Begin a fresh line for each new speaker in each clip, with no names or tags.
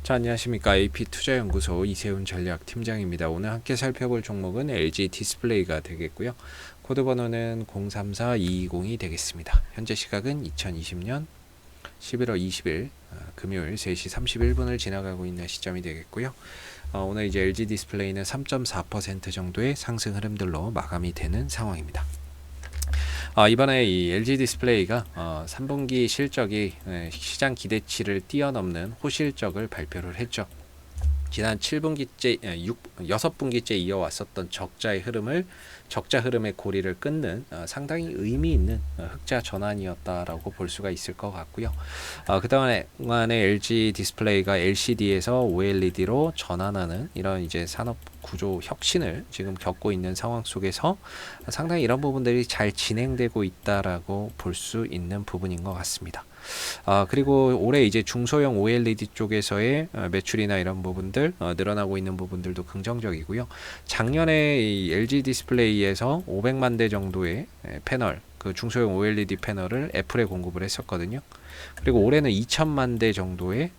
자, 안녕하십니까. AP투자연구소 이세훈 전략팀장입니다. 오늘 함께 살펴볼 종목은 LG 디스플레이가 되겠고요. 코드 번호는 034220이 되겠습니다. 현재 시각은 2020년 11월 20일 금요일 3시 31분을 지나가고 있는 시점이 되겠고요. 오늘 이제 LG 디스플레이는 3.4% 정도의 상승 흐름들로 마감이 되는 상황입니다. 이번에 이 LG 디스플레이가 3분기 실적이 시장 기대치를 뛰어넘는 호실적을 발표를 했죠. 지난 7분기째, 6분기째 이어왔었던 적자 흐름의 고리를 끊는 상당히 의미 있는 흑자 전환이었다라고 볼 수가 있을 것 같고요. 그동안에 LG 디스플레이가 LCD에서 OLED로 전환하는 이런 이제 산업 구조 혁신을 지금 겪고 있는 상황 속에서 상당히 이런 부분들이 잘 진행되고 있다라고 볼 수 있는 부분인 것 같습니다. 그리고 올해 이제 중소형 OLED 쪽에서의 매출이나 이런 부분들 늘어나고 있는 부분들도 긍정적이고요. 작년에 이 LG 디스플레이에서 500만 대 정도의 패널, 그 중소형 OLED 패널을 애플에 공급을 했었거든요. 그리고 올해는 2천만 대 정도의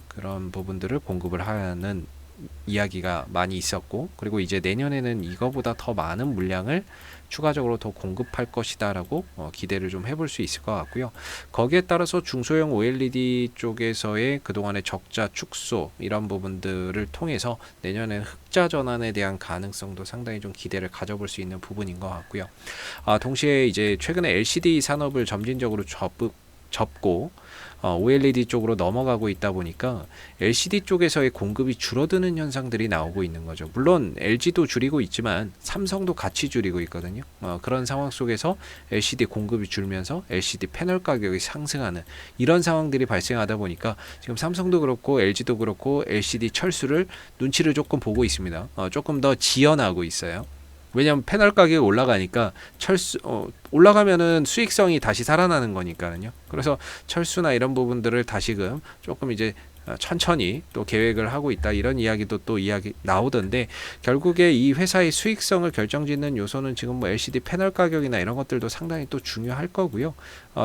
그런 부분들을 공급을 하는 이야기가 많이 있었고, 그리고 이제 내년에는 이거보다 더 많은 물량을 추가적으로 더 공급할 것이다라고 기대를 좀 해볼 수 있을 것 같고요. 거기에 따라서 중소형 OLED 쪽에서의 그동안의 적자 축소 이런 부분들을 통해서 내년에는 흑자 전환에 대한 가능성도 상당히 좀 기대를 가져볼 수 있는 부분인 것 같고요. 동시에 이제 최근에 LCD 산업을 점진적으로 접고 OLED 쪽으로 넘어가고 있다 보니까 LCD 쪽에서의 공급이 줄어드는 현상들이 나오고 있는 거죠. 물론 LG도 줄이고 있지만 삼성도 같이 줄이고 있거든요. 그런 상황 속에서 LCD 공급이 줄면서 LCD 패널 가격이 상승하는 이런 상황들이 발생하다 보니까 지금 삼성도 그렇고 LG도 그렇고 LCD 철수를 눈치를 조금 보고 있습니다. 조금 더 지연하고 있어요. 왜냐하면 패널 가격이 올라가니까 올라가면은 수익성이 다시 살아나는 거니까요. 그래서 철수나 이런 부분들을 다시금 조금 이제 천천히 또 계획을 하고 있다 이런 이야기도 또 이야기 나오던데, 결국에 이 회사의 수익성을 결정짓는 요소는 지금 뭐 LCD 패널 가격이나 이런 것들도 상당히 또 중요할 거고요.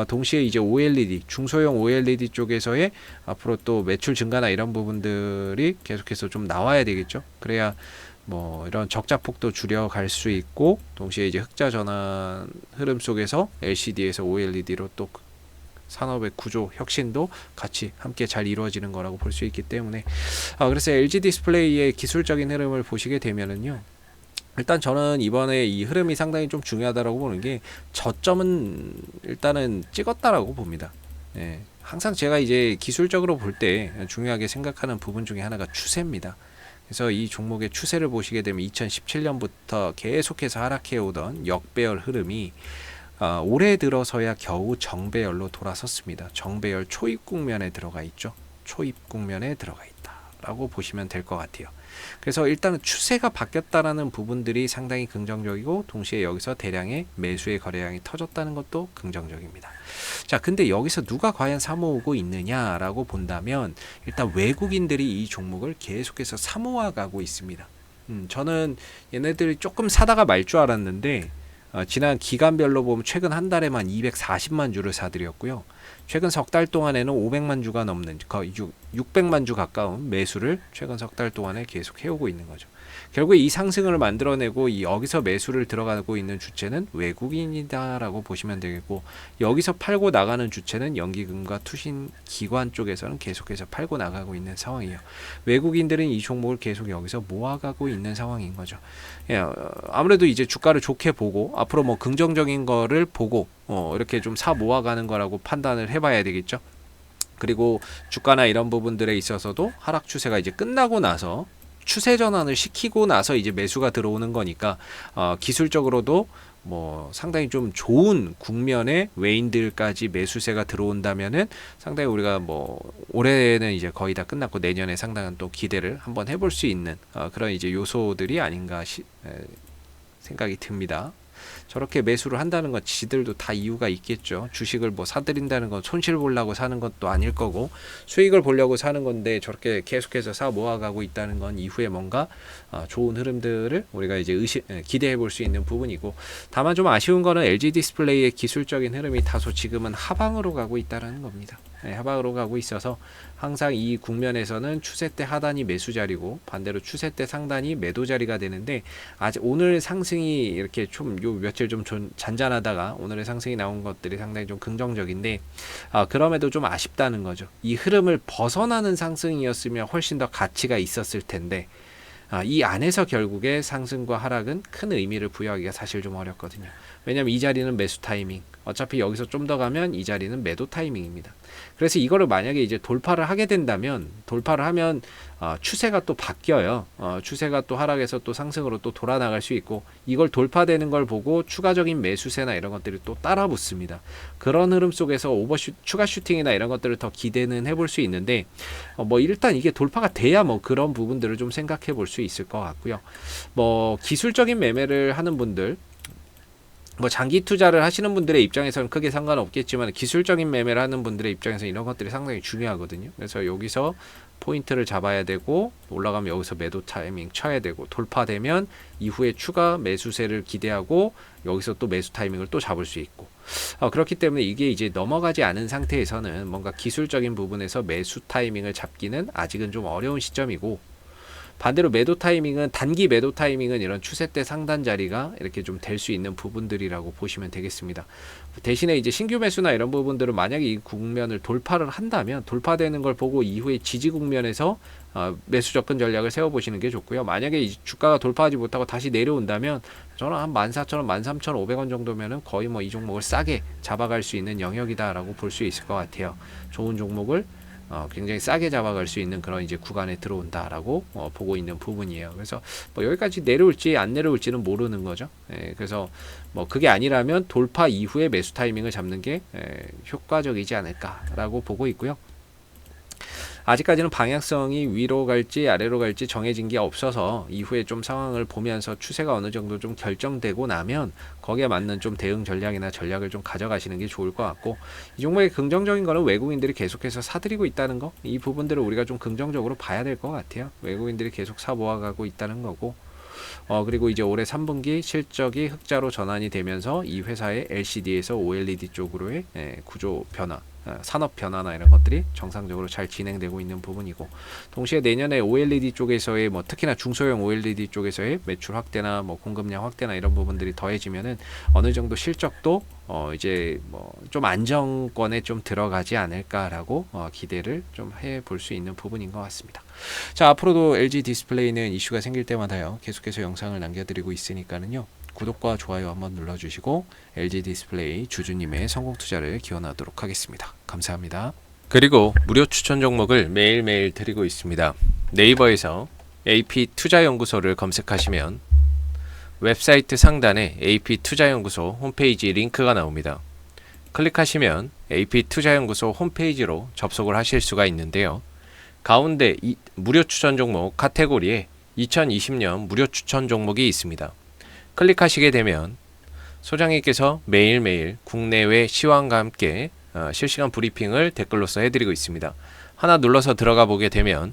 동시에 이제 OLED 중소형 OLED 쪽에서의 앞으로 또 매출 증가나 이런 부분들이 계속해서 좀 나와야 되겠죠. 그래야 뭐 이런 적자 폭도 줄여갈 수 있고, 동시에 이제 흑자 전환 흐름 속에서 LCD에서 OLED로 또 산업의 구조 혁신도 같이 함께 잘 이루어지는 거라고 볼 수 있기 때문에 그래서 LG 디스플레이의 기술적인 흐름을 보시게 되면은요, 일단 저는 이번에 이 흐름이 상당히 좀 중요하다라고 보는 게, 저점은 일단은 찍었다라고 봅니다. 항상 제가 이제 기술적으로 볼 때 중요하게 생각하는 부분 중에 하나가 추세입니다. 그래서 이 종목의 추세를 보시게 되면 2017년부터 계속해서 하락해 오던 역배열 흐름이 올해 들어서야 겨우 정배열로 돌아섰습니다. 정배열 초입 국면에 들어가 있죠. 초입 국면에 들어가 있다라고 보시면 될 것 같아요. 그래서 일단은 추세가 바뀌었다라는 부분들이 상당히 긍정적이고, 동시에 여기서 대량의 매수의 거래량이 터졌다는 것도 긍정적입니다. 자, 근데 여기서 누가 과연 사모으고 있느냐라고 본다면, 일단 외국인들이 이 종목을 계속해서 사모아 가고 있습니다. 저는 얘네들이 조금 사다가 말 줄 알았는데, 지난 기간별로 보면 최근 한 달에만 240만 주를 사들였고요. 최근 석 달 동안에는 500만 주가 넘는 거의 600만 주 가까운 매수를 최근 석 달 동안에 계속 해오고 있는 거죠. 결국 이 상승을 만들어내고 여기서 매수를 들어가고 있는 주체는 외국인이다라고 보시면 되겠고, 여기서 팔고 나가는 주체는 연기금과 투신기관 쪽에서는 계속해서 팔고 나가고 있는 상황이에요. 외국인들은 이 종목을 계속 여기서 모아가고 있는 상황인 거죠. 아무래도 이제 주가를 좋게 보고 앞으로 뭐 긍정적인 거를 보고 이렇게 좀 사 모아가는 거라고 판단을 해봐야 되겠죠. 그리고 주가나 이런 부분들에 있어서도 하락 추세가 이제 끝나고 나서 추세 전환을 시키고 나서 이제 매수가 들어오는 거니까 기술적으로도 뭐 상당히 좀 좋은 국면에 외인들까지 매수세가 들어온다면은 상당히 우리가 뭐 올해는 이제 거의 다 끝났고 내년에 상당한 또 기대를 한번 해볼 수 있는 그런 이제 요소들이 아닌가 생각이 듭니다. 저렇게 매수를 한다는 건 지들도 다 이유가 있겠죠. 주식을 뭐 사들인다는 건 손실 보려고 사는 것도 아닐 거고, 수익을 보려고 사는 건데 저렇게 계속해서 사 모아가고 있다는 건 이후에 뭔가 좋은 흐름들을 우리가 이제 기대해 볼 수 있는 부분이고, 다만 좀 아쉬운 거는 LG 디스플레이의 기술적인 흐름이 다소 지금은 하방으로 가고 있다는 겁니다. 하방으로 가고 있어서 항상 이 국면에서는 추세 때 하단이 매수 자리고 반대로 추세 때 상단이 매도 자리가 되는데, 아직 오늘 상승이 이렇게 좀 요 며칠 좀 잔잔하다가 오늘의 상승이 나온 것들이 상당히 좀 긍정적인데, 그럼에도 좀 아쉽다는 거죠. 이 흐름을 벗어나는 상승이었으면 훨씬 더 가치가 있었을 텐데, 이 안에서 결국에 상승과 하락은 큰 의미를 부여하기가 사실 좀 어렵거든요. 왜냐하면 이 자리는 매수 타이밍, 어차피 여기서 좀 더 가면 이 자리는 매도 타이밍입니다. 그래서 이거를 만약에 이제 돌파를 하게 된다면, 돌파를 하면 추세가 또 바뀌어요. 추세가 또 하락해서 또 상승으로 또 돌아 나갈 수 있고, 이걸 돌파되는 걸 보고 추가적인 매수세나 이런 것들이 또 따라 붙습니다. 그런 흐름 속에서 추가 슈팅이나 이런 것들을 더 기대는 해볼 수 있는데, 뭐 일단 이게 돌파가 돼야 뭐 그런 부분들을 좀 생각해 볼 수 있을 것 같고요. 뭐 기술적인 매매를 하는 분들, 뭐 장기 투자를 하시는 분들의 입장에서는 크게 상관없겠지만, 기술적인 매매를 하는 분들의 입장에서 이런 것들이 상당히 중요하거든요. 그래서 여기서 포인트를 잡아야 되고, 올라가면 여기서 매도 타이밍 쳐야 되고, 돌파되면 이후에 추가 매수세를 기대하고 여기서 또 매수 타이밍을 또 잡을 수 있고, 그렇기 때문에 이게 이제 넘어가지 않은 상태에서는 뭔가 기술적인 부분에서 매수 타이밍을 잡기는 아직은 좀 어려운 시점이고, 반대로 매도 타이밍은, 단기 매도 타이밍은 이런 추세 때 상단 자리가 이렇게 좀 될 수 있는 부분들이라고 보시면 되겠습니다. 대신에 이제 신규 매수나 이런 부분들은 만약에 이 국면을 돌파를 한다면, 돌파되는 걸 보고 이후에 지지 국면에서 매수 접근 전략을 세워보시는 게 좋고요. 만약에 이 주가가 돌파하지 못하고 다시 내려온다면, 저는 한 14,000원, 13,500원 정도면은 거의 뭐 이 종목을 싸게 잡아갈 수 있는 영역이다라고 볼 수 있을 것 같아요. 좋은 종목을 굉장히 싸게 잡아갈 수 있는 그런 이제 구간에 들어온다라고 보고 있는 부분이에요. 그래서 뭐 여기까지 내려올지 안 내려올지는 모르는 거죠. 그래서 뭐 그게 아니라면 돌파 이후에 매수 타이밍을 잡는 게 효과적이지 않을까라고 보고 있고요. 아직까지는 방향성이 위로 갈지 아래로 갈지 정해진 게 없어서, 이후에 좀 상황을 보면서 추세가 어느 정도 좀 결정되고 나면 거기에 맞는 좀 대응 전략이나 전략을 좀 가져가시는 게 좋을 것 같고, 이 종목의 긍정적인 거는 외국인들이 계속해서 사들이고 있다는 거, 이 부분들을 우리가 좀 긍정적으로 봐야 될 것 같아요. 외국인들이 계속 사 모아가고 있다는 거고, 그리고 이제 올해 3분기 실적이 흑자로 전환이 되면서 이 회사의 LCD에서 OLED 쪽으로의 구조 변화, 산업 변화나 이런 것들이 정상적으로 잘 진행되고 있는 부분이고, 동시에 내년에 OLED 쪽에서의 뭐 특히나 중소형 OLED 쪽에서의 매출 확대나 뭐 공급량 확대나 이런 부분들이 더해지면은 어느 정도 실적도 이제 뭐 좀 안정권에 좀 들어가지 않을까라고 기대를 좀 해볼 수 있는 부분인 것 같습니다. 자, 앞으로도 LG 디스플레이는 이슈가 생길 때마다요 계속해서 영상을 남겨드리고 있으니까는요, 구독과 좋아요 한번 눌러주시고 LG 디스플레이 주주님의 성공 투자를 기원하도록 하겠습니다. 감사합니다. 그리고 무료 추천 종목을 매일매일 드리고 있습니다. 네이버에서 AP 투자연구소를 검색하시면 웹사이트 상단에 AP 투자연구소 홈페이지 링크가 나옵니다. 클릭하시면 AP 투자연구소 홈페이지로 접속을 하실 수가 있는데요. 가운데 무료 추천 종목 카테고리에 2020년 무료 추천 종목이 있습니다. 클릭하시게 되면 소장님께서 매일매일 국내외 시황과 함께 실시간 브리핑을 댓글로서 해드리고 있습니다. 하나 눌러서 들어가 보게 되면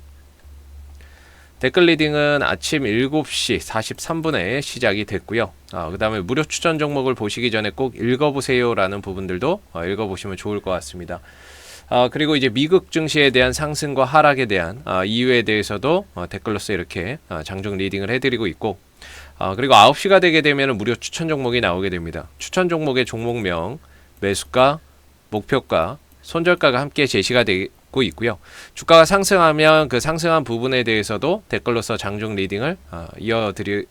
댓글 리딩은 아침 7시 43분에 시작이 됐고요. 그 다음에 무료 추천 종목을 보시기 전에 꼭 읽어보세요 라는 부분들도 읽어보시면 좋을 것 같습니다. 그리고 이제 미국 증시에 대한 상승과 하락에 대한 이유에 대해서도 댓글로서 이렇게 장중 리딩을 해드리고 있고, 그리고 9시가 되게 되면 무료 추천 종목이 나오게 됩니다. 추천 종목의 종목명, 매수가, 목표가, 손절가가 함께 제시가 되고 있고요. 주가가 상승하면 그 상승한 부분에 대해서도 댓글로서 장중 리딩을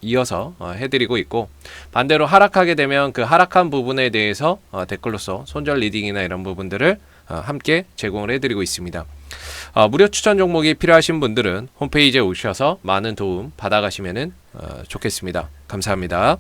이어서 해드리고 있고, 반대로 하락하게 되면 그 하락한 부분에 대해서 댓글로서 손절 리딩이나 이런 부분들을 함께 제공을 해드리고 있습니다. 무료 추천 종목이 필요하신 분들은 홈페이지에 오셔서 많은 도움 받아가시면 좋겠습니다. 감사합니다.